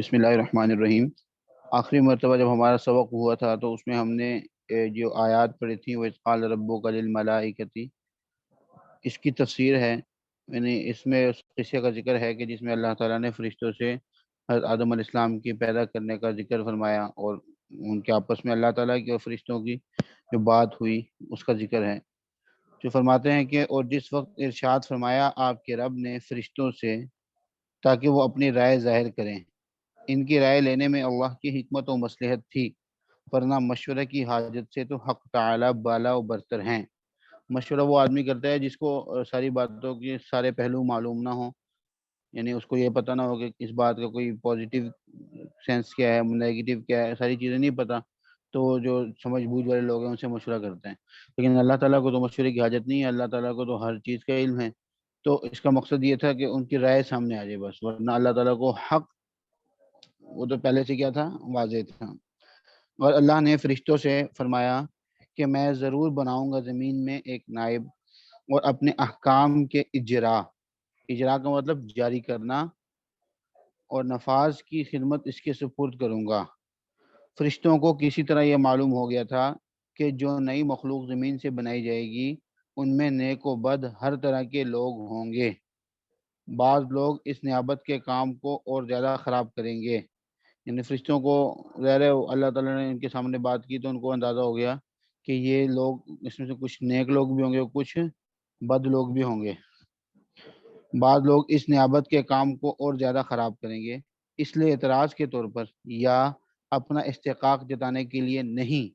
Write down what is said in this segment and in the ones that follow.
بسم اللہ الرحمن الرحیم۔ آخری مرتبہ جب ہمارا سبق ہوا تھا تو اس میں ہم نے جو آیات پڑھی تھی وہ قال ربک للملائکۃ، اس کی تفسیر ہے، یعنی اس میں اس قصے کا ذکر ہے کہ جس میں اللہ تعالیٰ نے فرشتوں سے حضرت آدم علیہ السلام کی پیدا کرنے کا ذکر فرمایا، اور ان کے آپس میں اللہ تعالیٰ کی اور فرشتوں کی جو بات ہوئی اس کا ذکر ہے۔ جو فرماتے ہیں کہ اور جس وقت ارشاد فرمایا آپ کے رب نے فرشتوں سے تاکہ وہ اپنی رائے ظاہر کریں، ان کی رائے لینے میں اللہ کی حکمت و مصلحت تھی، ورنہ مشورہ کی حاجت سے تو حق تعالی بالا و برتر ہیں۔ مشورہ وہ آدمی کرتا ہے جس کو ساری باتوں کے سارے پہلو معلوم نہ ہوں، یعنی اس کو یہ پتہ نہ ہو کہ اس بات کا کوئی پازیٹیو سینس کیا ہے، نیگیٹو کیا ہے، ساری چیزیں نہیں پتہ، تو جو سمجھ بوجھ والے لوگ ہیں ان سے مشورہ کرتے ہیں۔ لیکن اللہ تعالیٰ کو تو مشورے کی حاجت نہیں ہے، اللہ تعالیٰ کو تو ہر چیز کا علم ہے۔ تو اس کا مقصد یہ تھا کہ ان کی رائے سامنے آ جائے بس، ورنہ اللہ تعالیٰ کو حق وہ تو پہلے سے کیا تھا، واضح تھا۔ اور اللہ نے فرشتوں سے فرمایا کہ میں ضرور بناؤں گا زمین میں ایک نائب، اور اپنے احکام کے اجرا کا مطلب جاری کرنا اور نفاذ کی خدمت اس کے سپرد کروں گا۔ فرشتوں کو کسی طرح یہ معلوم ہو گیا تھا کہ جو نئی مخلوق زمین سے بنائی جائے گی ان میں نیک و بد ہر طرح کے لوگ ہوں گے۔ بعض لوگ اس نیابت کے کام کو اور زیادہ خراب کریں گے، یعنی فرشتوں کو ظاہر ہے اللہ تعالیٰ نے ان کے سامنے بات کی تو ان کو اندازہ ہو گیا کہ یہ لوگ اس میں سے کچھ نیک لوگ بھی ہوں گے اور کچھ بد لوگ بھی ہوں گے۔ بعض لوگ اس نیابت کے کام کو اور زیادہ خراب کریں گے، اس لیے اعتراض کے طور پر یا اپنا استحقاق جتانے کے لیے نہیں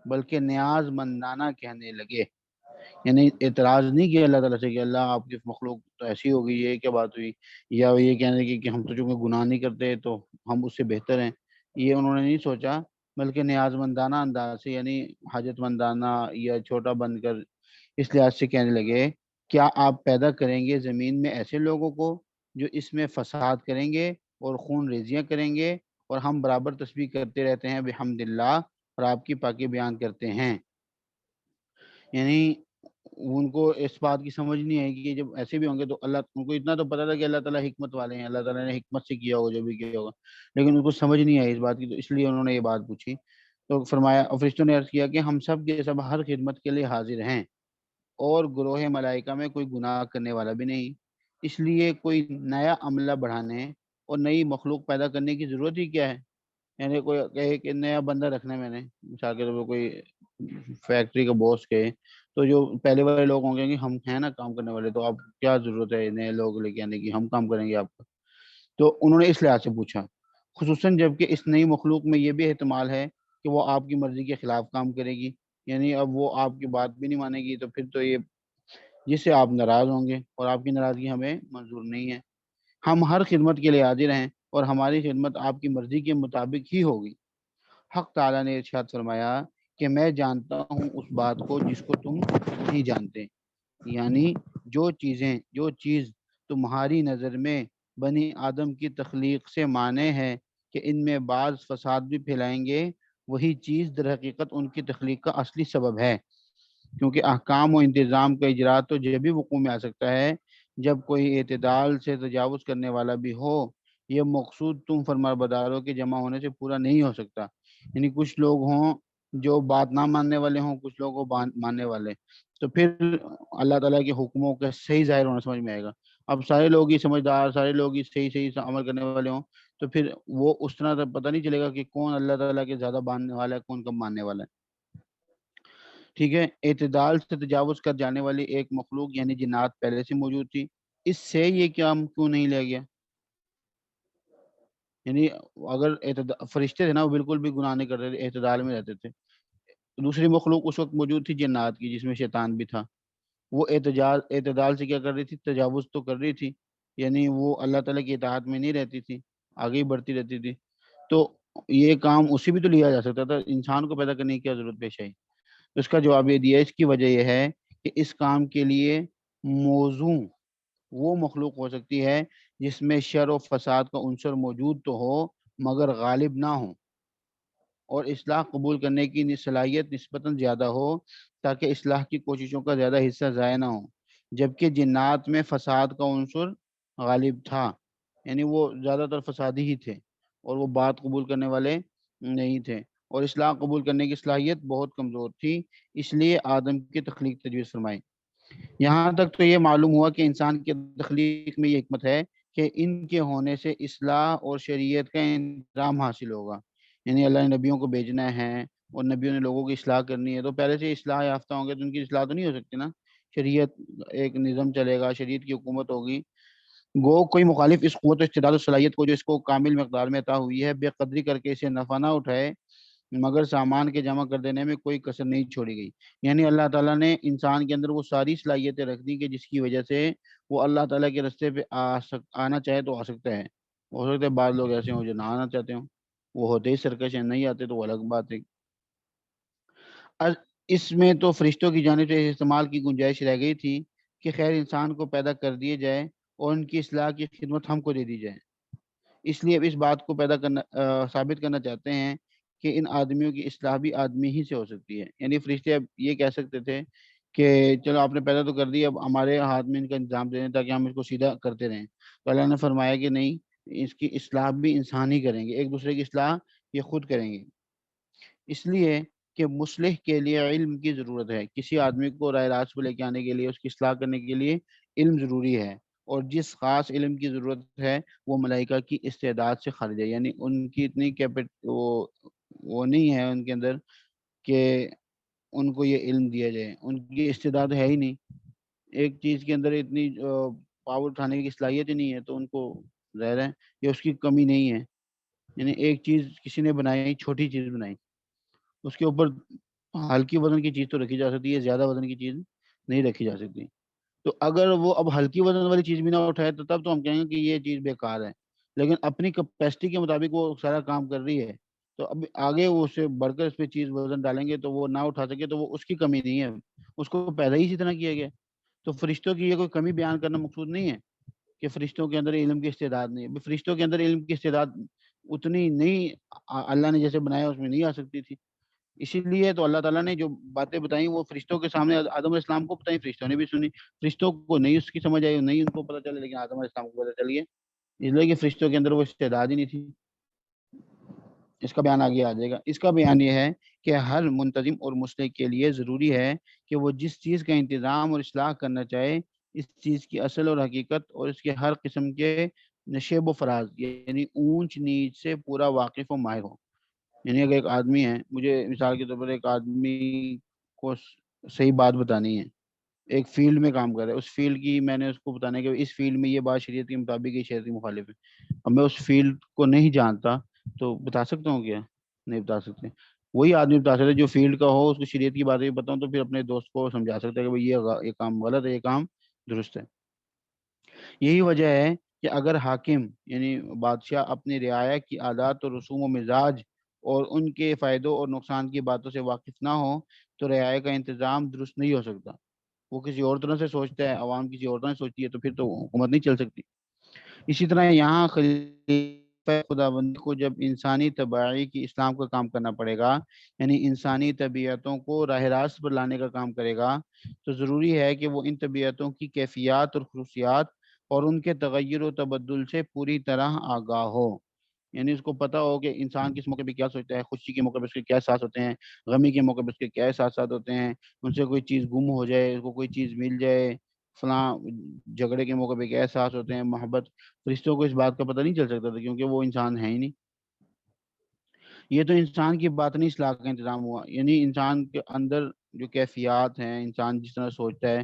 بلکہ نیاز مندانہ کہنے لگے، یعنی اعتراض نہیں کیا اللہ تعالیٰ سے کہ اللہ آپ کی مخلوق تو ایسی ہو گئی، یہ کیا بات ہوئی، یا یہ کہنے لگے کہ ہم تو چونکہ گناہ نہیں کرتے تو ہم اس سے بہتر ہیں، یہ انہوں نے نہیں سوچا، بلکہ نیاز مندانہ انداز سے، یعنی حاجت مندانہ یا چھوٹا بن کر اس لحاظ سے کہنے لگے کیا آپ پیدا کریں گے زمین میں ایسے لوگوں کو جو اس میں فساد کریں گے اور خون ریزیاں کریں گے، اور ہم برابر تسبیح کرتے رہتے ہیں بحمد اللہ، اور آپ کی پاکی بیان کرتے ہیں۔ یعنی ان کو اس بات کی سمجھ نہیں آئے گی کہ جب ایسے بھی ہوں گے تو اللہ، ان کو اتنا تو پتا تھا کہ اللہ تعالیٰ حکمت والے ہیں، اللہ تعالیٰ نے حکمت سے کیا ہوگا جو بھی کیا ہوگا، لیکن ان کو سمجھ نہیں آئی اس بات کی، تو اس لیے انہوں نے یہ بات پوچھی۔ تو فرمایا، اور فرشتوں نے عرض کیا کہ ہم سب کے سب ہر خدمت کے لیے حاضر ہیں، اور گروہ ملائکہ میں کوئی گناہ کرنے والا بھی نہیں، اس لیے کوئی نیا عملہ بڑھانے اور نئی مخلوق پیدا کرنے کی ضرورت ہی کیا ہے؟ یعنی کوئی کہے کہ نیا بندہ رکھنا ہے میں نے، مثال کے طور پر کوئی فیکٹری کا باس کہے، تو جو پہلے والے لوگ ہوں گے کہ ہم ہیں نا کام کرنے والے، تو آپ کیا ضرورت ہے نئے لوگ لے کے آنے کی، ہم کام کریں گے آپ کا۔ تو انہوں نے اس لحاظ سے پوچھا، خصوصاً جب کہ اس نئی مخلوق میں یہ بھی احتمال ہے کہ وہ آپ کی مرضی کے خلاف کام کرے گی، یعنی اب وہ آپ کی بات بھی نہیں مانے گی، تو پھر تو یہ جس سے آپ ناراض ہوں گے، اور آپ کی ناراضگی ہمیں منظور نہیں ہے۔ ہم ہر خدمت کے لیے حاضر ہیں، اور ہماری خدمت آپ کی مرضی کے مطابق ہی ہوگی۔ حق تعالیٰ نے ارشاد فرمایا کہ میں جانتا ہوں اس بات کو جس کو تم نہیں جانتے، یعنی جو چیز تمہاری نظر میں بنی آدم کی تخلیق سے مانے ہے کہ ان میں بعض فساد بھی پھیلائیں گے، وہی چیز در حقیقت ان کی تخلیق کا اصلی سبب ہے، کیونکہ احکام و انتظام کا اجرا تو جبھی وقوع میں آ سکتا ہے جب کوئی اعتدال سے تجاوز کرنے والا بھی ہو، یہ مقصود تم فرمانبرداروں کے جمع ہونے سے پورا نہیں ہو سکتا، یعنی کچھ لوگ ہوں جو بات نہ ماننے والے ہوں، کچھ لوگ ماننے والے، تو پھر اللہ تعالیٰ کے حکموں کا صحیح ظاہر ہونا سمجھ میں آئے گا۔ اب سارے لوگ ہی سمجھدار، سارے لوگ ہی صحیح عمل کرنے والے ہوں، تو پھر وہ اس طرح پتہ نہیں چلے گا کہ کون اللہ تعالیٰ کے زیادہ ماننے والا ہے، کون کم ماننے والا ہے۔ ٹھیک ہے، اعتدال سے تجاوز کر جانے والی ایک مخلوق یعنی جنات پہلے سے موجود تھی، اس سے یہ کام کیوں نہیں لے گیا؟ یعنی اگر فرشتے تھے نا، وہ بالکل بھی گناہ نہیں کرتے تھے، اعتدال میں رہتے تھے۔ دوسری مخلوق اس وقت موجود تھی جنات کی، جس میں شیطان بھی تھا، وہ اعتدال سے کیا کر رہی تھی؟ تجاوز تو کر رہی تھی، یعنی وہ اللہ تعالیٰ کی اطاعت میں نہیں رہتی تھی، آگے ہی بڑھتی رہتی تھی، تو یہ کام اسی بھی تو لیا جا سکتا تھا، انسان کو پیدا کرنے کی کیا ضرورت پیش آئی؟ اس کا جواب یہ دیا، اس کی وجہ یہ ہے کہ اس کام کے لیے موزوں وہ مخلوق ہو سکتی ہے جس میں شر و فساد کا عنصر موجود تو ہو مگر غالب نہ ہو، اور اصلاح قبول کرنے کی صلاحیت نسبتاً زیادہ ہو تاکہ اصلاح کی کوششوں کا زیادہ حصہ ضائع نہ ہو، جبکہ جنات میں فساد کا عنصر غالب تھا، یعنی وہ زیادہ تر فسادی ہی تھے، اور وہ بات قبول کرنے والے نہیں تھے، اور اصلاح قبول کرنے کی صلاحیت بہت کمزور تھی، اس لیے آدم کی تخلیق تجویز فرمائی۔ یہاں تک تو یہ معلوم ہوا کہ انسان کی تخلیق میں یہ حکمت ہے کہ ان کے ہونے سے اصلاح اور شریعت کا انتظام حاصل ہوگا، یعنی اللہ نے نبیوں کو بھیجنا ہے اور نبیوں نے لوگوں کی اصلاح کرنی ہے، تو پہلے سے اصلاح یافتہ ہوں گے تو ان کی اصلاح تو نہیں ہو سکتی نا، شریعت ایک نظام چلے گا، شریعت کی حکومت ہوگی۔ گو کوئی مخالف اس قوت و استعداد و صلاحیت کو جو اس کو کامل مقدار میں عطا ہوئی ہے بے قدری کر کے اسے نفع نہ اٹھائے، مگر سامان کے جمع کر دینے میں کوئی کسر نہیں چھوڑی گئی، یعنی اللہ تعالیٰ نے انسان کے اندر وہ ساری صلاحیتیں رکھ دی کہ جس کی وجہ سے وہ اللہ تعالیٰ کے رستے پہ آنا چاہے تو آ سکتا ہے۔ ہو سکتا ہے بعض لوگ ایسے ہوں جو نہ آنا چاہتے ہوں، وہ ہوتے ہی سرکش ہیں، نہیں آتے تو وہ الگ بات ہے۔ اس میں تو فرشتوں کی جانب سے استعمال کی گنجائش رہ گئی تھی کہ خیر انسان کو پیدا کر دیے جائے اور ان کی اصلاح کی خدمت ہم کو دے دی جائے، اس لیے اب اس بات کو ثابت کرنا چاہتے ہیں کہ ان آدمیوں کی اصلاح بھی آدمی ہی سے ہو سکتی ہے، یعنی فرشتے اب یہ کہہ سکتے تھے کہ چلو آپ نے پیدا تو کر دی، اب ہمارے ہاتھ میں ان کا انتظام دے دیں تاکہ ہم اس کو سیدھا کرتے رہیں، تو اللہ نے فرمایا کہ نہیں، اس کی اصلاح بھی انسان ہی کریں گے، ایک دوسرے کی اصلاح یہ خود کریں گے، اس لیے کہ مصلح کے لیے علم کی ضرورت ہے، کسی آدمی کو راہ راست پہ لے کے آنے کے لیے، اس کی اصلاح کرنے کے لیے علم ضروری ہے، اور جس خاص علم کی ضرورت ہے وہ ملائکہ کی استعداد سے خارج ہے، یعنی ان کی اتنی وہ نہیں ہے ان کے اندر کہ ان کو یہ علم دیا جائے، ان کی استعداد ہے ہی نہیں، ایک چیز کے اندر اتنی پاور اٹھانے کی صلاحیت ہی نہیں ہے، تو ان کو ظاہر ہے یہ اس کی کمی نہیں ہے، یعنی ایک چیز کسی نے بنائی، چھوٹی چیز بنائی، اس کے اوپر ہلکی وزن کی چیز تو رکھی جا سکتی ہے، زیادہ وزن کی چیز نہیں رکھی جا سکتی، تو اگر وہ اب ہلکی وزن والی چیز بھی نہ اٹھائے تو تب تو ہم کہیں گے کہ یہ چیز بیکار ہے، لیکن اپنی کیپیسٹی کے مطابق وہ سارا کام کر رہی ہے، تو اب آگے وہ اس سے بڑھ کر اس پہ چیز وزن ڈالیں گے تو وہ نہ اٹھا سکے تو وہ اس کی کمی نہیں ہے، اس کو پیدا ہی اسی طرح کیا گیا، تو فرشتوں کی یہ کوئی کمی بیان کرنا مقصود نہیں ہے کہ فرشتوں کے اندر علم کی استعداد نہیں ہے، فرشتوں کے اندر علم کی استعداد اتنی نہیں اللہ نے جیسے بنایا اس میں نہیں آ سکتی تھی، اسی لیے تو اللہ تعالیٰ نے جو باتیں بتائیں وہ فرشتوں کے سامنے آدم علیہ السلام کو بتائیں، فرشتوں نے بھی سنی، فرشتوں کو نہیں اس کی سمجھ آئی، نہیں ان کو پتہ چلا، لیکن آدم علیہ السلام کو پتہ چل گیا، اس لیے کہ فرشتوں کے اندر وہ استعداد ہی نہیں تھی۔ اس کا بیان آگے آ جائے گا، اس کا بیان یہ ہے کہ ہر منتظم اور مصلح کے لیے ضروری ہے کہ وہ جس چیز کا انتظام اور اصلاح کرنا چاہے اس چیز کی اصل اور حقیقت اور اس کے ہر قسم کے نشیب و فراز یعنی اونچ نیچ سے پورا واقف و ماہر ہو، یعنی اگر ایک آدمی ہے، مجھے مثال کے طور پر ایک آدمی کو صحیح بات بتانی ہے، ایک فیلڈ میں کام کر رہا ہے، اس فیلڈ کی میں نے اس کو بتانا ہے کہ اس فیلڈ میں یہ بات شریعت کے مطابق یہ شریعت کے مخالف ہے، اب میں اس فیلڈ کو نہیں جانتا تو بتا سکتا ہوں کیا؟ نہیں بتا سکتے، وہی آدمی بتا سکتا ہے جو فیلڈ کا ہو، اس کو شریعت کی باتیں بتاؤں تو پھر اپنے دوست کو سمجھا سکتا ہے کہ بھئی یہ کام غلط ہے، یہ کام درست ہے۔ یہی وجہ ہے کہ اگر حاکم یعنی بادشاہ اپنی رعایا کی عادات اور رسوم و مزاج اور ان کے فائدوں اور نقصان کی باتوں سے واقف نہ ہو تو رعایا کا انتظام درست نہیں ہو سکتا، وہ کسی اور طرح سے سوچتا ہے، عوام کسی اور طرح سے سوچتی ہے، تو پھر تو حکومت نہیں چل سکتی۔ اسی طرح یہاں خلیفہ خداوندی کو جب انسانی طباعی کی اسلام کا کام کرنا پڑے گا، یعنی انسانی طبیعتوں کو راہ راست پر لانے کا کام کرے گا، تو ضروری ہے کہ وہ ان طبیعتوں کی کیفیات اور خصوصیات اور ان کے تغیر و تبدل سے پوری طرح آگاہ ہو، یعنی اس کو پتہ ہو کہ انسان کس موقع پہ کیا سوچتا ہے، خوشی کے موقع پہ اس کے کیا احساس ہوتے ہیں، غمی کے موقع پہ اس کے کیا احساسات ہوتے ہیں، ان سے کوئی چیز گم ہو جائے، اس کو کوئی چیز مل جائے، فلاں جھگڑے کے موقع پہ کیا احساس ہوتے ہیں، محبت، فرشتوں کو اس بات کا پتہ نہیں چل سکتا تھا کیونکہ وہ انسان ہے ہی نہیں، یہ تو انسان کی باطنی اصلاح کا انتظام ہوا، یعنی انسان کے اندر جو کیفیات ہیں، انسان جس طرح سوچتا ہے،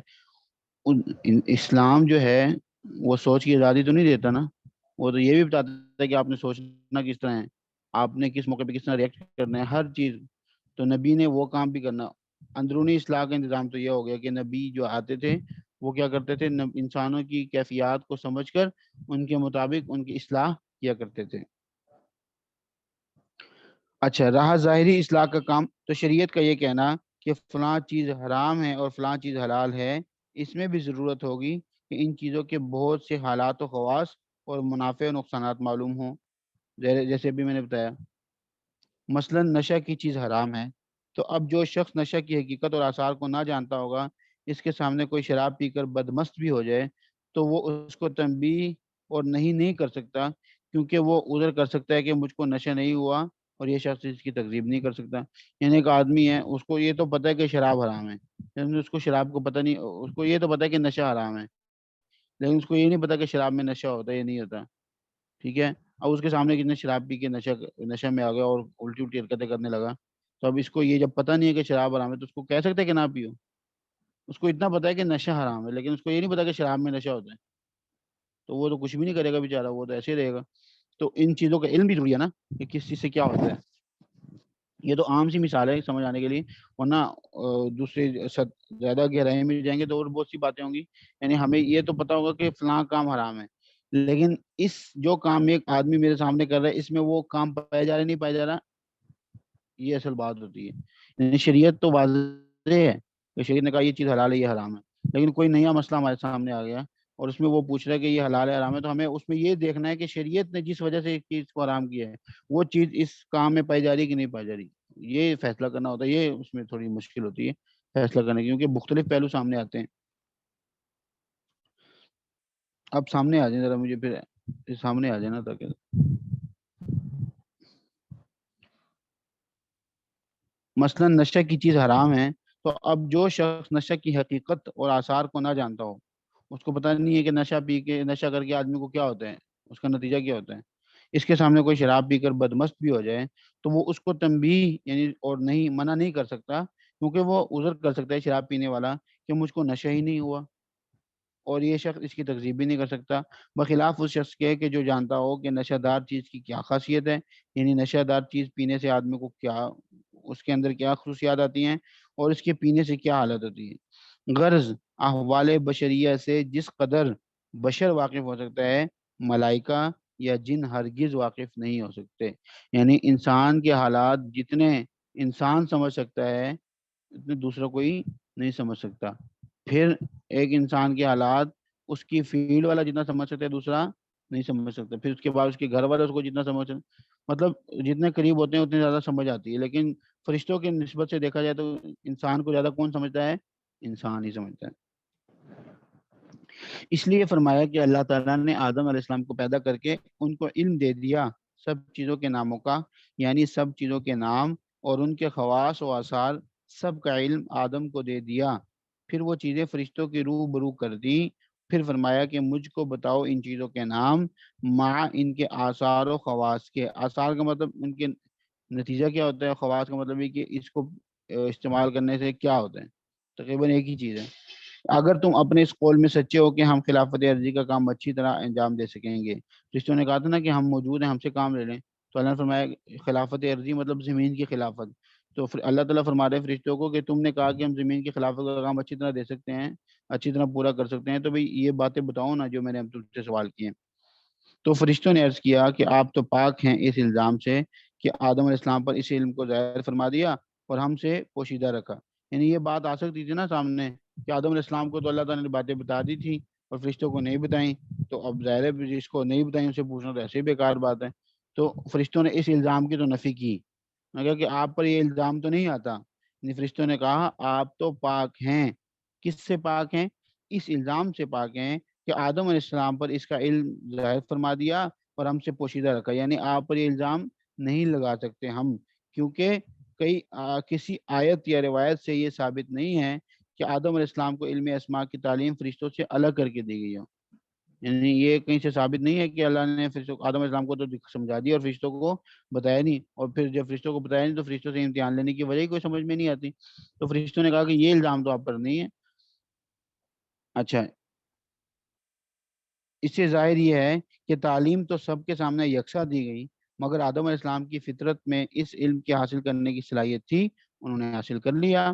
اسلام جو ہے وہ سوچ کی آزادی تو نہیں دیتا نا، وہ تو یہ بھی بتاتا ہے کہ آپ نے سوچنا کس طرح ہے، آپ نے کس موقع پہ کس طرح ریئیکٹ کرنا ہے، ہر چیز، تو نبی نے وہ کام بھی کرنا، اندرونی اصلاح کا انتظام تو یہ ہو گیا کہ نبی جو آتے تھے وہ کیا کرتے تھے، انسانوں کی کیفیات کو سمجھ کر ان کے مطابق ان کی اصلاح کیا کرتے تھے۔ اچھا، رہا ظاہری اصلاح کا کام، تو شریعت کا یہ کہنا کہ فلاں چیز حرام ہے اور فلاں چیز حلال ہے، اس میں بھی ضرورت ہوگی کہ ان چیزوں کے بہت سے حالات و خواص اور منافع و نقصانات معلوم ہوں، جیسے ابھی میں نے بتایا، مثلا نشہ کی چیز حرام ہے، تو اب جو شخص نشہ کی حقیقت اور آثار کو نہ جانتا ہوگا، اس کے سامنے کوئی شراب پی کر بدمست بھی ہو جائے تو وہ اس کو تنبیہ اور نہیں کر سکتا کیونکہ وہ عذر کر سکتا ہے کہ مجھ کو نشہ نہیں ہوا اور یہ شخص اس کی تکذیب نہیں کر سکتا. یعنی ایک آدمی ہے اس کو یہ تو پتہ ہے کہ شراب حرام ہے، لیکن اس کو شراب کو پتہ نہیں، اس کو یہ تو پتہ ہے کہ نشہ حرام ہے، لیکن اس کو یہ نہیں پتا کہ شراب میں نشہ ہوتا ہے یا نہیں ہوتا. ٹھیک ہے. اب اس کے سامنے کتنے شراب پی کے نشہ میں آ گیا اور الٹی الٹی حرکتیں کرنے لگا. تو اب اس کو یہ جب پتہ نہیں ہے کہ شراب حرام ہے تو اس کو کہہ سکتے ہیں کہ نہ پیو. اس کو اتنا پتا ہے کہ نشہ حرام ہے، لیکن اس کو یہ نہیں پتا کہ شراب میں نشہ ہوتا ہے. تو وہ تو کچھ بھی نہیں کرے گا بیچارہ، وہ تو ایسے ہی رہے گا. تو ان چیزوں کا علم بھی ضروری ہے نا کہ کس چیز سے کیا ہوتا ہے. یہ تو عام سی مثال ہے سمجھ آنے کے لیے، ورنہ دوسرے زیادہ گہرائی میں جائیں گے تو اور بہت سی باتیں ہوں گی. یعنی ہمیں یہ تو پتا ہوگا کہ فلاں کام حرام ہے، لیکن اس جو کام ایک آدمی میرے سامنے کر رہا ہے اس میں وہ کام پایا جا رہا ہے نہیں پایا جا رہا، یہ اصل بات ہوتی ہے. یعنی شریعت تو واضح ہے کہ شریعت نے کہا یہ چیز حلال ہے یہ حرام ہے، لیکن کوئی نیا مسئلہ ہمارے سامنے آ گیا اور اس میں وہ پوچھ رہا ہے کہ یہ حلال ہے حرام ہے، تو ہمیں اس میں یہ دیکھنا ہے کہ شریعت نے جس وجہ سے اس چیز کو حرام کیا ہے وہ چیز اس کام میں پائی جا رہی ہے کہ نہیں پائی جا رہی. یہ فیصلہ کرنا ہوتا ہے، یہ اس میں تھوڑی مشکل ہوتی ہے فیصلہ کرنے کی، کیونکہ مختلف پہلو سامنے آتے ہیں. اب سامنے آ جائیں ذرا، مجھے پھر سامنے آ جائے نا تاکہ مثلا نشہ کی چیز حرام ہے. تو اب جو شخص نشہ کی حقیقت اور آثار کو نہ جانتا ہو، اس کو پتہ نہیں ہے کہ نشہ پی کے نشہ کر کے آدمی کو کیا ہوتا ہے، اس کا نتیجہ کیا ہوتا ہے. اس کے سامنے کوئی شراب پی کر بدمست بھی ہو جائے تو وہ اس کو تنبیہ یعنی اور نہیں منع نہیں کر سکتا، کیونکہ وہ عذر کر سکتا ہے شراب پینے والا کہ مجھ کو نشہ ہی نہیں ہوا، اور یہ شخص اس کی تکذیب بھی نہیں کر سکتا، بخلاف اس شخص کے کہ جو جانتا ہو کہ نشہ دار چیز کی کیا خاصیت ہے. یعنی نشہ دار چیز پینے سے آدمی کو کیا، اس کے اندر کیا خصوصیات آتی ہیں اور اس کے پینے سے کیا حالت ہوتی ہے. غرض احوال بشریہ سے جس قدر بشر واقف ہو سکتا ہے، ملائکہ یا جن ہرگز واقف نہیں ہو سکتے. یعنی انسان کے حالات جتنے انسان سمجھ سکتا ہے اتنے دوسرا کوئی نہیں سمجھ سکتا. پھر ایک انسان کے حالات اس کی فیلڈ والا جتنا سمجھ سکتا ہے دوسرا نہیں سمجھ سکتا. پھر اس کے بعد اس کے گھر والے اس کو جتنا سمجھ سکتے، مطلب جتنے قریب ہوتے ہیں اتنے زیادہ سمجھ آتی ہے. لیکن فرشتوں کی نسبت سے دیکھا جائے تو انسان کو زیادہ کون سمجھتا ہے؟ انسان ہی سمجھتا ہے. اس لیے فرمایا کہ اللہ تعالیٰ نے آدم علیہ السلام کو پیدا کر کے ان کو علم دے دیا سب چیزوں کے ناموں کا، یعنی سب چیزوں کے نام اور ان کے خواص و آثار سب کا علم آدم کو دے دیا. پھر وہ چیزیں فرشتوں کی روح برو کر دی. پھر فرمایا کہ مجھ کو بتاؤ ان چیزوں کے نام مع ان کے آثار و خواص کے. آثار کا مطلب ان کے نتیجہ کیا ہوتا ہے، خواص کا مطلب یہ کہ اس کو استعمال کرنے سے کیا ہوتا ہے. تقریباً ایک ہی چیز ہے. اگر تم اپنے اس قول میں سچے ہو کہ ہم خلافت عرضی کا کام اچھی طرح انجام دے سکیں گے. رشتوں نے کہا تھا نا کہ ہم موجود ہیں، ہم سے کام لے لیں. تو اللہ نے فرمایا خلافت عرضی مطلب زمین کی خلافت. تو پھر اللہ تعالیٰ فرما رہے فرشتوں کو کہ تم نے کہا کہ ہم زمین کی خلافت کا کام اچھی طرح دے سکتے ہیں، اچھی طرح پورا کر سکتے ہیں، تو بھئی یہ باتیں بتاؤ نا جو میں نے تم سے سوال کیے. تو فرشتوں نے عرض کیا کہ آپ تو پاک ہیں اس الزام سے کہ آدم علیہ السلام پر اس علم کو ظاہر فرما دیا اور ہم سے پوشیدہ رکھا. یعنی یہ بات آ سکتی تھی نا سامنے کہ آدم علیہ السلام کو تو اللہ تعالیٰ نے باتیں بتا دی تھی اور فرشتوں کو نہیں بتائیں. تو اب ظاہر ہے جس کو نہیں بتائیں ان سے پوچھنا تو ایسے ہی بیکار بات ہے. تو فرشتوں نے اس الزام کی تو نفی کی. میں کہا کہ آپ پر یہ الزام تو نہیں آتا. یعنی فرشتوں نے کہا آپ تو پاک ہیں. کس سے پاک ہیں؟ اس الزام سے پاک ہیں کہ آدم علیہ السلام پر اس کا علم ظاہر فرما دیا اور ہم سے پوشیدہ رکھا. یعنی آپ پر یہ الزام نہیں لگا سکتے ہم، کیونکہ کسی آیت یا روایت سے یہ ثابت نہیں ہے کہ آدم علیہ السلام کو علم اسماء کی تعلیم فرشتوں سے الگ کر کے دی گئی ہو. یعنی یہ کہیں سے ثابت نہیں ہے کہ اللہ نے فرشتوں آدم علیہ السلام کو تو سمجھا دیا اور فرشتوں کو بتایا نہیں، اور پھر جب فرشتوں کو بتایا نہیں تو فرشتوں سے امتحان لینے کی وجہ ہی کوئی سمجھ میں نہیں آتی. تو فرشتوں نے کہا کہ یہ الزام تو آپ پر نہیں ہے. اچھا، اس سے ظاہر یہ ہے کہ تعلیم تو سب کے سامنے یکساں دی گئی، مگر آدم علیہ السلام کی فطرت میں اس علم کے حاصل کرنے کی صلاحیت تھی، انہوں نے حاصل کر لیا.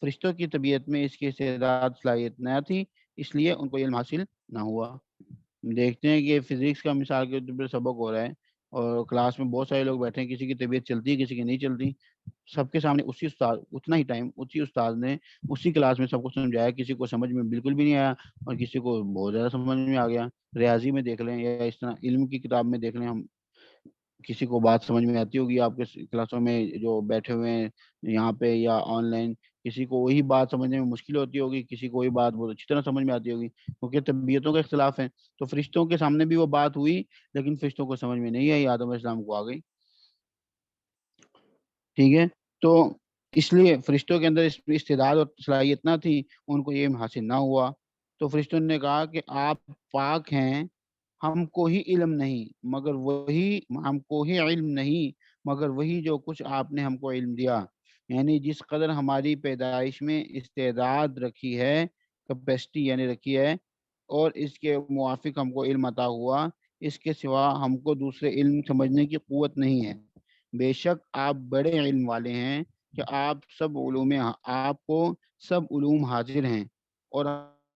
فرشتوں کی طبیعت میں اس کی استعداد صلاحیت نہ تھی، اس لیے ان کو علم حاصل نہ ہوا. دیکھتے ہیں کہ فزکس کا مثال کے طور پر سبق ہو رہا ہے اور کلاس میں بہت سارے لوگ بیٹھے ہیں، کسی کی طبیعت چلتی ہے کسی کی نہیں چلتی. سب کے سامنے اسی استاد اتنا ہی ٹائم اسی استاد نے اسی کلاس میں سب کو سمجھایا، کسی کو سمجھ میں بالکل بھی نہیں آیا اور کسی کو بہت زیادہ سمجھ میں آ گیا. ریاضی میں دیکھ لیں یا اس طرح علم کی کتاب میں دیکھ لیں، ہم کسی کو بات سمجھ میں آتی ہوگی آپ کے کلاسوں میں جو بیٹھے ہوئے ہیں یہاں پہ یا آن لائن، کسی کو وہی بات سمجھنے میں مشکل ہوتی ہوگی، کسی کو وہی بات بہت اچھی طرح سمجھ میں آتی ہوگی، کیونکہ طبیعتوں کا اختلاف ہے۔ تو فرشتوں کے سامنے بھی وہ بات ہوئی، لیکن فرشتوں کو سمجھ میں نہیں آئی، آدم علیہ السلام کو آ گئی، ٹھیک ہے۔ تو اس لیے فرشتوں کے اندر استعداد اور صلاحیت نہ تھی، ان کو یہ حاصل نہ ہوا۔ تو فرشتوں نے کہا کہ آپ پاک ہیں، ہم کو ہی علم نہیں مگر وہی ہم کو ہی علم نہیں مگر وہی جو کچھ آپ نے ہم کو علم دیا، یعنی جس قدر ہماری پیدائش میں استعداد رکھی ہے، کیپیسٹی یعنی رکھی ہے، اور اس کے موافق ہم کو علم عطا ہوا، اس کے سوا ہم کو دوسرے علم سمجھنے کی قوت نہیں ہے۔ بے شک آپ بڑے علم والے ہیں کہ آپ کو سب علوم حاضر ہیں، اور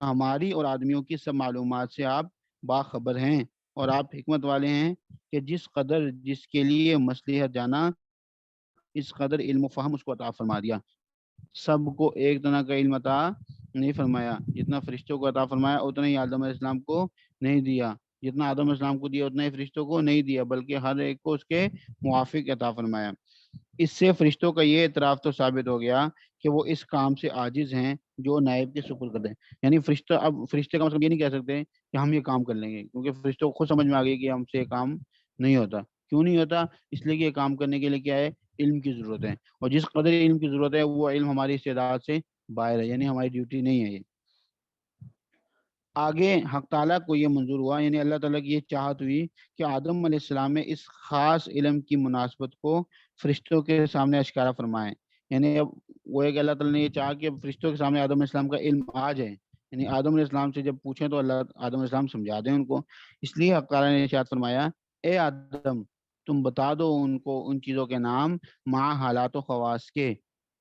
ہماری اور آدمیوں کی سب معلومات سے آپ باخبر ہیں، اور آپ حکمت والے ہیں کہ جس قدر جس کے لیے مصلحت جانا، اس قدر علم و فہم اس کو عطا فرما دیا۔ سب کو ایک طرح کا علم عطا نہیں فرمایا، جتنا فرشتوں کو عطا فرمایا اتنا ہی آدم علیہ السلام کو نہیں دیا، جتنا آدم علیہ السلام کو دیا اتنا ہی فرشتوں کو نہیں دیا، بلکہ ہر ایک کو اس کے موافق عطا فرمایا۔ اس سے فرشتوں کا یہ اعتراف تو ثابت ہو گیا کہ وہ اس کام سے عاجز ہیں جو نائب کے سپرد کر دیں، یعنی فرشتے کا مطلب یہ نہیں کہہ سکتے کہ ہم یہ کام کر لیں گے، کیونکہ فرشتوں کو خود سمجھ میں آ گئی کہ ہم سے یہ کام نہیں ہوتا۔ کیوں نہیں ہوتا؟ اس لیے کہ یہ کام کرنے کے لیے کیا ہے؟ علم کی ضرورت ہے، اور جس قدر علم کی ضرورت ہے وہ علم ہماری استعداد سے باہر ہے، یعنی ہماری ڈیوٹی نہیں ہے یہ۔ آگے حق تعالیٰ کو یہ منظور ہوا، یعنی اللہ تعالیٰ کی یہ چاہت ہوئی کہ آدم علیہ السلام میں اس خاص علم کی مناسبت کو فرشتوں کے سامنے اشکارا فرمائیں، یعنی اب وہ ایک اللہ تعالیٰ نے یہ چاہا کہ فرشتوں کے سامنے آدم علیہ السلام کا علم آ جائے، یعنی آدم علیہ السلام سے جب پوچھیں تو اللہ آدم علیہ السلام سمجھا دیں ان کو۔ اس لیے حق تعالیٰ نے ارشاد فرمایا، اے آدم تم بتا دو ان کو ان چیزوں کے نام مع حالات و خواص کے۔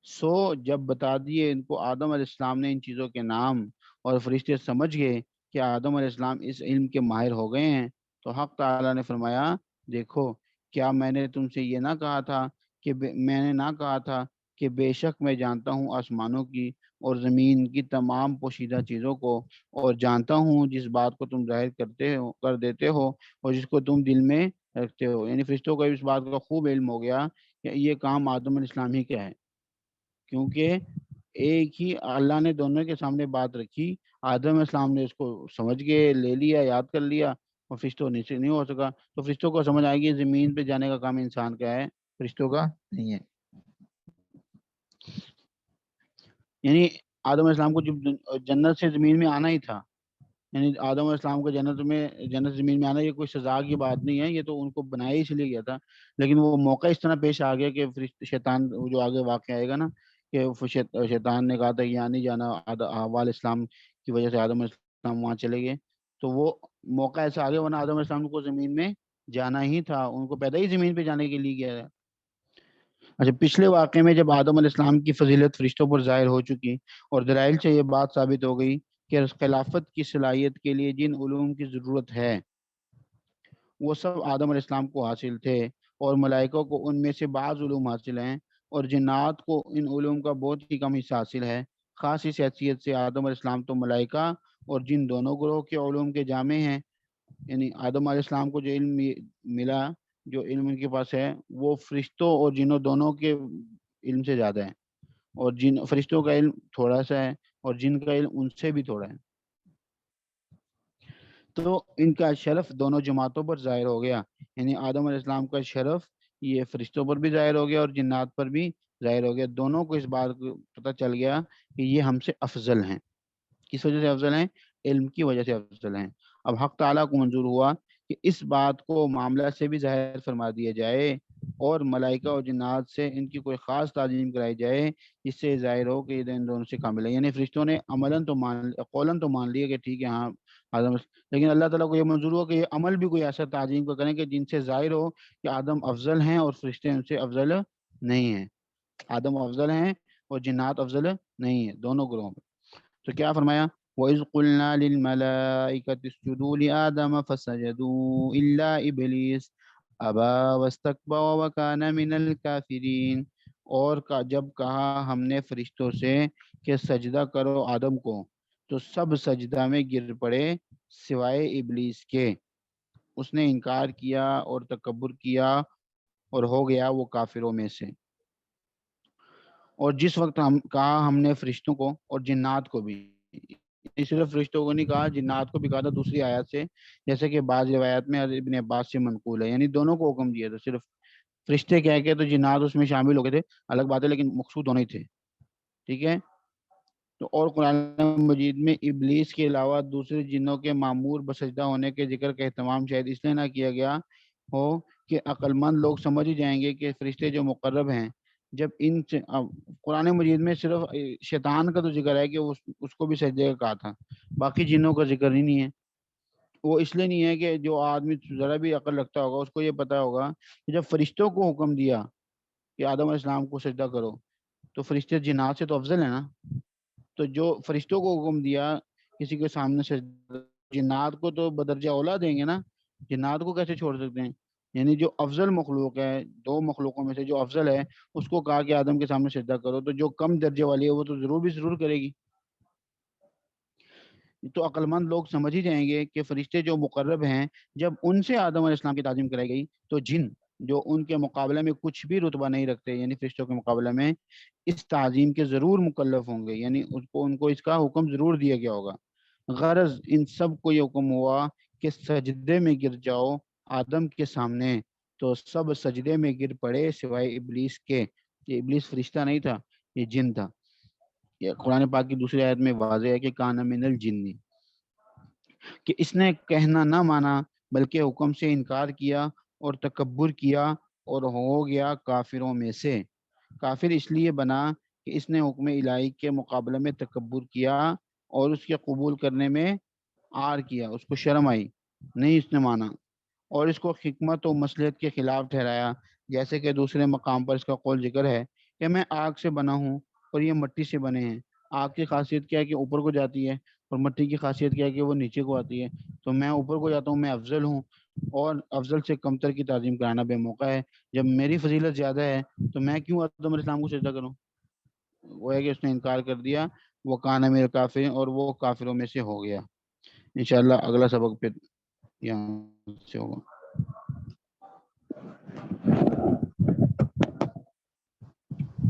سو جب بتا دیے ان کو آدم علیہ السلام نے ان چیزوں کے نام، اور فرشتے سمجھ گئے کہ آدم علیہ السلام اس علم کے ماہر ہو گئے ہیں، تو حق تعالیٰ نے فرمایا، دیکھو کیا میں نے تم سے یہ نہ کہا تھا میں نے نہ کہا تھا کہ بے شک میں جانتا ہوں آسمانوں کی اور زمین کی تمام پوشیدہ چیزوں کو، اور جانتا ہوں جس بات کو تم ظاہر کر دیتے ہو اور جس کو تم دل میں رکھتے ہو۔ یعنی فرشتوں کو اس بات کا خوب علم ہو گیا کہ یہ کام آدم علیہ السلام ہی کا ہے، کیونکہ ایک ہی اللہ نے دونوں کے سامنے بات رکھی، آدم علیہ السلام نے اس کو سمجھ کے لے لیا، یاد کر لیا، اور فرشتوں سے نہیں ہو سکا۔ تو فرشتوں کو سمجھ آئے گی زمین پہ جانے کا کام انسان کا ہے، فرشتوں کا نہیں ہے۔ یعنی آدم علیہ السلام کو جب جنت سے زمین میں آنا ہی تھا، یعنی آدم علیہ السلام کو جنت زمین میں آنا یہ کوئی سزا کی بات نہیں ہے، یہ تو ان کو بنایا ہی اس لیے گیا تھا، لیکن وہ موقع اس طرح پیش آ گیا کہ شیطان جو آگے واقع آئے گا نا، کہ شیطان نے کہا تھا کہ یہاں نہیں جانا، حوا علیہ السلام کی وجہ سے آدم علیہ السلام وہاں چلے گئے، تو وہ موقع ایسا آ گیا، ورنہ آدم علیہ السلام کو زمین میں جانا ہی تھا، ان کو پیدا ہی زمین پہ جانے کے لیے گیا ہے۔ اچھا، پچھلے واقعے میں جب آدم علیہ السلام کی فضیلت فرشتوں پر ظاہر ہو چکی اور دلائل سے یہ بات ثابت ہو گئی کہ خلافت کی صلاحیت کے لیے جن علوم کی ضرورت ہے وہ سب آدم علیہ السلام کو حاصل تھے، اور ملائکہ کو ان میں سے بعض علوم حاصل ہیں، اور جنات کو ان علوم کا بہت ہی کم حصہ حاصل ہے۔ خاص اس حیثیت سے آدم علیہ السلام تو ملائکہ اور جن دونوں گروہ کے علوم کے جامع ہیں، یعنی آدم علیہ السلام کو جو علم ملا، جو علم ان کے پاس ہے، وہ فرشتوں اور جنوں دونوں کے علم سے زیادہ ہے، اور جن فرشتوں کا علم تھوڑا سا ہے اور جن کا علم ان سے بھی تھوڑا ہے، تو ان کا شرف دونوں جماعتوں پر ظاہر ہو گیا، یعنی آدم علیہ السلام کا شرف یہ فرشتوں پر بھی ظاہر ہو گیا اور جنات پر بھی ظاہر ہو گیا، دونوں کو اس بات کو پتہ چل گیا کہ یہ ہم سے افضل ہیں۔ کس وجہ سے افضل ہیں؟ علم کی وجہ سے افضل ہیں۔ اب حق تعالیٰ کو منظور ہوا کہ اس بات کو معاملہ سے بھی ظاہر فرما دیا جائے، اور ملائکہ اور جنات سے ان کی کوئی خاص تعظیم کرائی جائے، جس سے ظاہر ہو کہ یہ ان دونوں سے کامل ہے۔ یعنی فرشتوں نے قولاً تو مان لیا کہ ٹھیک ہے ہاں آدم، لیکن اللہ تعالیٰ کو یہ منظور ہو کہ یہ عمل بھی کوئی ایسا تعظیم کو کریں کہ جن سے ظاہر ہو کہ آدم افضل ہیں اور فرشتے ان سے افضل نہیں ہیں، آدم افضل ہیں اور جنات افضل نہیں ہیں دونوں گروہوں میں۔ تو کیا فرمایا، وَإِذْ قُلْنَا لِلْمَلَائِكَةِ اسْجُدُوا لِآدَمَ فَسَجَدُوا إِلَّا إِبْلِيسَ أَبَىٰ وَاسْتَكْبَرَ وَكَانَ مِنَ الْكَافِرِينَ، اور جب کہا ہم نے فرشتوں سے کہ سجدہ کرو آدم کو، تو سب سجدہ میں گر پڑے سوائے ابلیس کے، اس نے انکار کیا اور تکبر کیا اور ہو گیا وہ کافروں میں سے۔ اور جس وقت ہم کہا ہم نے فرشتوں کو اور جنات کو بھی، صرف فرشتوں کو نہیں کہا، جنات کو بھی کہا تھا دوسری آیات سے، جیسے کہ بعض روایات میں ابن عباس سے منقول ہے، یعنی دونوں کو حکم دیا تھا، صرف فرشتے کہہ کے تو جنات اس میں شامل ہو گئے تھے، الگ بات ہے، لیکن مقصود دونوں ہی تھے، ٹھیک ہے۔ تو اور قرآن مجید میں ابلیس کے علاوہ دوسرے جنوں کے معمور بسجدہ ہونے کے ذکر کا اہتمام شاید اس لیے نہ کیا گیا ہو کہ عقل مند لوگ سمجھ ہی جائیں گے کہ فرشتے جو مقرب ہیں، جب ان سے قرآن مجید میں صرف شیطان کا تو ذکر ہے کہ اس کو بھی سجدے کا کہا تھا، باقی جنوں کا ذکر ہی نہیں ہے۔ وہ اس لیے نہیں ہے کہ جو آدمی ذرا بھی عقل رکھتا ہوگا اس کو یہ پتا ہوگا کہ جب فرشتوں کو حکم دیا کہ آدم علیہ السلام کو سجدہ کرو، تو فرشتے جنات سے تو افضل ہے نا، تو جو فرشتوں کو حکم دیا کسی کے سامنے سجدہ، جنات کو تو بدرجہ اولا دیں گے نا، جنات کو کیسے چھوڑ سکتے ہیں؟ یعنی جو افضل مخلوق ہے، دو مخلوقوں میں سے جو افضل ہے، اس کو کہا کہ آدم کے سامنے سجدہ کرو، تو جو کم درجے والی ہے وہ تو ضرور کرے گی۔ تو عقل مند لوگ سمجھ ہی جائیں گے کہ فرشتے جو مقرب ہیں، جب ان سے آدم علیہ السلام کی تعظیم کرائی گئی، تو جن جو ان کے مقابلے میں کچھ بھی رتبہ نہیں رکھتے، یعنی فرشتوں کے مقابلے میں، اس تعظیم کے ضرور مکلف ہوں گے، یعنی ان کو اس کا حکم ضرور دیا گیا ہوگا۔ غرض ان سب کو یہ حکم ہوا کہ سجدے میں گر جاؤ آدم کے سامنے، تو سب سجدے میں گر پڑے سوائے ابلیس کے، یہ ابلیس فرشتہ نہیں تھا، یہ جن تھا۔ یہ قرآن پاک کی دوسری آیت میں واضح ہے کہ کان من الجن، کہ اس نے کہنا نہ مانا بلکہ حکم سے انکار کیا اور تکبر کیا اور ہو گیا کافروں میں سے۔ کافر اس لیے بنا کہ اس نے حکم الہی کے مقابلے میں تکبر کیا اور اس کے قبول کرنے میں عار کیا، اس کو شرم آئی، نہیں اس نے مانا، اور اس کو حکمت و مصلحت کے خلاف ٹھہرایا، جیسے کہ دوسرے مقام پر اس کا قول ذکر ہے کہ میں آگ سے بنا ہوں اور یہ مٹی سے بنے ہیں۔ آگ کی خاصیت کیا ہے کہ اوپر کو جاتی ہے، اور مٹی کی خاصیت کیا ہے کہ وہ نیچے کو آتی ہے، تو میں اوپر کو جاتا ہوں، میں افضل ہوں، اور افضل سے کمتر کی تعظیم کرانا بے موقع ہے۔ جب میری فضیلت زیادہ ہے تو میں کیوں آدم علیہ السلام کو سجدہ کروں؟ وہ ہے کہ اس نے انکار کر دیا، وہ کان میرے کافر، اور وہ کافروں میں سے ہو گیا۔ انشاءاللہ اگلا سبق پہ یہاں سے ہوگا۔